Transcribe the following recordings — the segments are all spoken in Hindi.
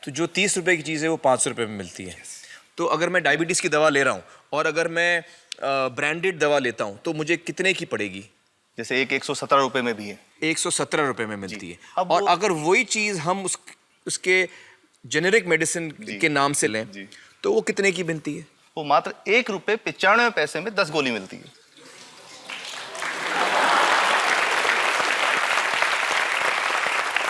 तो जो 30 रुपए की चीज़ है वो 500 रुपए में मिलती है। तो अगर मैं डायबिटीज़ की दवा ले रहा हूँ और अगर मैं ब्रांडेड दवा लेता हूँ तो मुझे कितने की पड़ेगी? जैसे एक 117 रुपए में भी है, 117 रुपए में मिलती है। अब और अगर वही चीज़ हम उसके जेनेरिक मेडिसिन के नाम से लें तो वो कितने की बनती है? वो मात्र 1 रुपए 95 पैसे में 10 गोली मिलती है।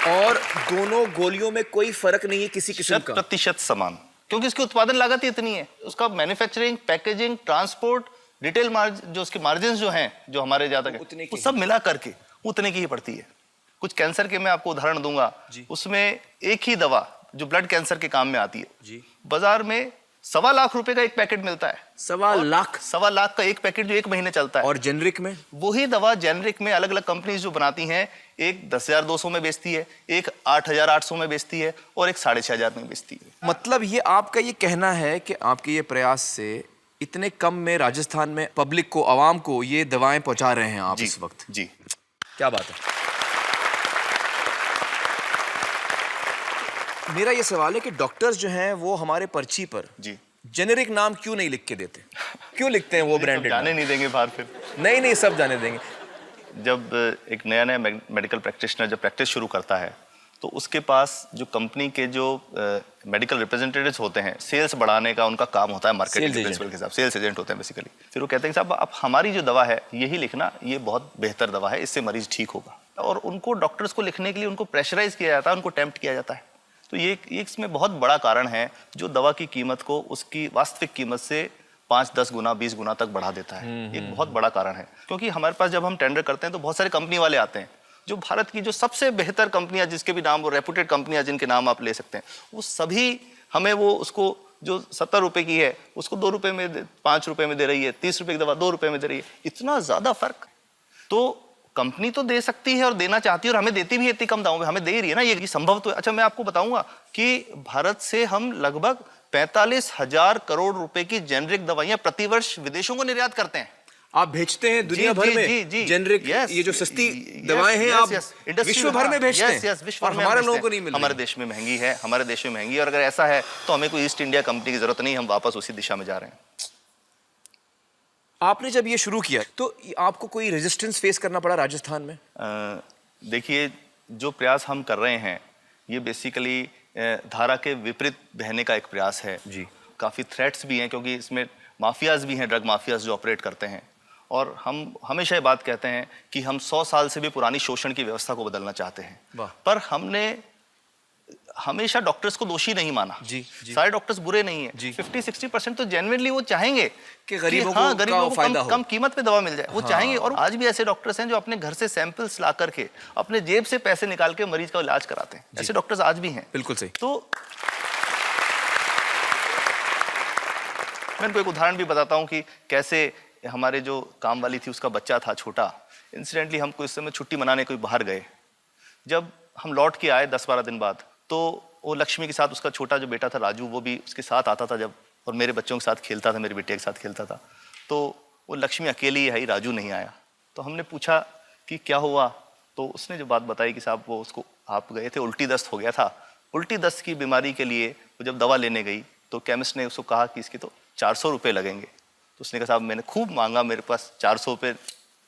और दोनों गोलियों में कोई फर्क नहीं है किसी किस्म का? 100% समान, क्योंकि इसकी उत्पादन लागत ही इतनी है। उसका manufacturing, packaging, transport, retail margin, जो उसके मार्जिन जो हैं, जो हमारे ज्यादा वो सब मिला करके उतने की ही पड़ती है। कुछ कैंसर के मैं आपको उदाहरण दूंगा, उसमें एक ही दवा जो ब्लड कैंसर के काम में आती है, बाजार में 1.25 लाख रुपए का एक पैकेट मिलता है। 1.25 लाख का एक पैकेट जो 1 महीने चलता है। और जेनरिक में वही दवा जेनरिक में अलग अलग कंपनीज जो बनाती हैं, एक 10,200 में बेचती है, एक 8,800 में बेचती है और एक 6,500 में बेचती है। मतलब ये आपका ये कहना है कि आपके ये प्रयास से इतने कम में राजस्थान में पब्लिक को, आवाम को ये दवाएं पहुंचा रहे हैं आप इस वक्त? जी, क्या बात है। मेरा ये सवाल है कि डॉक्टर्स जो हैं वो हमारे पर्ची पर जेनेरिक नाम क्यों नहीं लिख के देते? क्यों लिखते हैं वो ब्रांडेड? जाने नहीं देंगे बाहर फिर? नहीं, सब जाने देंगे। जब एक नया मेडिकल प्रैक्टिशनर जब प्रैक्टिस शुरू करता है तो उसके पास जो कंपनी के जो मेडिकल रिप्रेजेंटेटिव्स होते हैं, सेल्स बढ़ाने का उनका काम होता है, मार्केटिंग प्रिंसिपल के हिसाब, सेल्स एजेंट होते हैं बेसिकली। फिर वो कहते हैं साहब आप हमारी जो दवा है यही लिखना, ये बहुत बेहतर दवा है, इससे मरीज ठीक होगा। और उनको डॉक्टर्स को लिखने के लिए उनको प्रेशराइज किया जाता है, उनको टेम्प्ट किया जाता है। तो ये इसमें बहुत बड़ा कारण है जो दवा की कीमत को उसकी वास्तविक कीमत से 5-10 गुना 20 गुना तक बढ़ा देता है। एक बहुत बड़ा कारण है, क्योंकि हमारे पास जब हम टेंडर करते हैं तो बहुत सारे कंपनी वाले आते हैं, जो भारत की जो सबसे बेहतर कंपनियां, जिसके भी नाम वो रेपुटेड कंपनियां जिनके नाम आप ले सकते हैं, वो सभी हमें वो उसको जो 70 रुपए की है उसको 2 रुपए में 5 रुपए में दे रही है, 30 रुपए की दवा 2 रुपए में दे रही है। इतना ज्यादा फर्क तो कंपनी तो दे सकती है और देना चाहती है, और हमें देती भी है इतनी कम दामों में, हमें दे रही है ना, ये संभव तो है। अच्छा, मैं आपको बताऊंगा कि भारत से हम लगभग 45,000 करोड़ रुपए की जेनरिक दवाइयां प्रतिवर्ष विदेशों को निर्यात करते हैं। आप भेजते हैं दुनिया भर में जेनरिक, ये जो सस्ती दवाएं हैं आप विश्व भर में भेजते हैं? और हमारे लोगों को नहीं मिल रही। हमारे देश में महंगी है, हमारे देश में महंगी है, और अगर ऐसा है तो हमें कोई ईस्ट इंडिया कंपनी की जरूरत नहीं, हम वापस उसी दिशा में जा रहे हैं। आपने जब ये शुरू किया तो आपको कोई रेजिस्टेंस फेस करना पड़ा राजस्थान में? देखिए, जो प्रयास हम कर रहे हैं ये बेसिकली धारा के विपरीत बहने का एक प्रयास है जी। काफ़ी थ्रेट्स भी हैं, क्योंकि इसमें माफियाज भी हैं, ड्रग माफियाज जो ऑपरेट करते हैं। और हम हमेशा ये बात कहते हैं कि हम 100 साल से भी पुरानी शोषण की व्यवस्था को बदलना चाहते हैं, पर हमने हमेशा डॉक्टर्स को दोषी नहीं माना। सारे डॉक्टर्स बुरे नहीं है। 50-60% तो जेन्युइनली वो चाहेंगे कि गरीबों को कम कीमत पे दवा मिल जाए, वो चाहेंगे। और आज भी ऐसे डॉक्टर्स हैं जो अपने घर से सैंपल्स ला करके अपने जेब से पैसे निकाल के मरीज का इलाज कराते हैं। ऐसे डॉक्टर्स आज भी हैं। बिल्कुल सही। तो मैं इनको एक उदाहरण भी बताता हूँ कि कैसे हमारे जो काम वाली थी उसका बच्चा था छोटा, इंसिडेंटली हम कुछ समय छुट्टी मनाने कोई बाहर गए। जब हम लौट के आए 10-12 दिन बाद, तो वो लक्ष्मी के साथ उसका छोटा जो बेटा था राजू, वो भी उसके साथ आता था जब, और मेरे बच्चों के साथ खेलता था, मेरे बेटे के साथ खेलता था। तो वो लक्ष्मी अकेली आई, राजू नहीं आया। तो हमने पूछा कि क्या हुआ, तो उसने जो बात बताई कि साहब वो उसको, आप गए थे, उल्टी दस्त हो गया था। उल्टी दस्त की बीमारी के लिए वो जब दवा लेने गई तो केमिस्ट ने उसको कहा कि इसके तो 400 रुपये लगेंगे। तो उसने कहा साहब मैंने खूब मांगा, मेरे पास 400 रुपये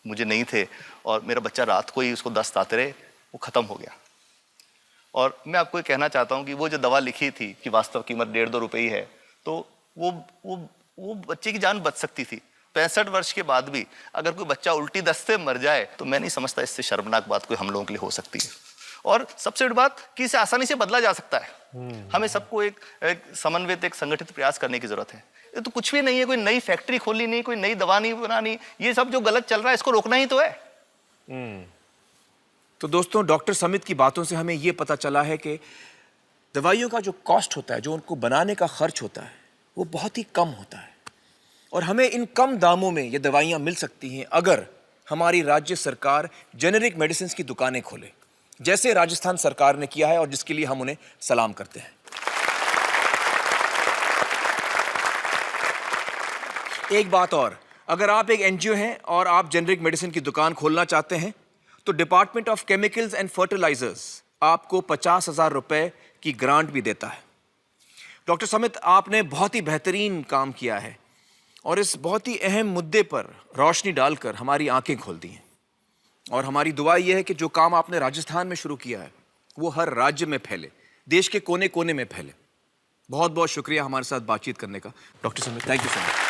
मुझे नहीं थे, और मेरा बच्चा रात को ही उसको दस्त आते रहे, वो ख़त्म हो गया। और मैं आपको ये कहना चाहता हूँ कि वो जो दवा लिखी थी कि वास्तव कीमत 1.5-2 रुपये ही है, तो वो बच्चे की जान बच सकती थी। 65 वर्ष के बाद भी अगर कोई बच्चा उल्टी दस्त से मर जाए तो मैं नहीं समझता इससे शर्मनाक बात कोई हम लोगों के लिए हो सकती है। और सबसे बड़ी बात कि इसे आसानी से बदला जा सकता है। हमें सबको एक समन्वित, एक संगठित प्रयास करने की जरूरत है। ये तो कुछ भी नहीं है, कोई नई फैक्ट्री खोलनी नहीं, कोई नई दवा नहीं बनानी, ये सब जो गलत चल रहा है इसको रोकना ही तो है। तो दोस्तों, डॉक्टर समित की बातों से हमें यह पता चला है कि दवाइयों का जो कॉस्ट होता है, जो उनको बनाने का खर्च होता है, वो बहुत ही कम होता है। और हमें इन कम दामों में ये दवाइयाँ मिल सकती हैं अगर हमारी राज्य सरकार जेनेरिक मेडिसिन की दुकानें खोले, जैसे राजस्थान सरकार ने किया है, और जिसके लिए हम उन्हें सलाम करते हैं। एक बात और, अगर आप एक एनजीओ हैं और आप जेनेरिक मेडिसिन की दुकान खोलना चाहते हैं तो department of chemicals and fertilisers आपको 50,000 रुपए की ग्रांट भी देता है। डॉक्टर समित, आपने बहुत ही बेहतरीन काम किया है और इस बहुत ही अहम मुद्दे पर रोशनी डालकर हमारी आंखें खोल दी हैं। और हमारी दुआ यह है कि जो काम आपने राजस्थान में शुरू किया है वो हर राज्य में फैले, देश के कोने कोने में फैले। बहुत बहुत शुक्रिया हमारे साथ बातचीत करने का doctor Samit. Thank you so much.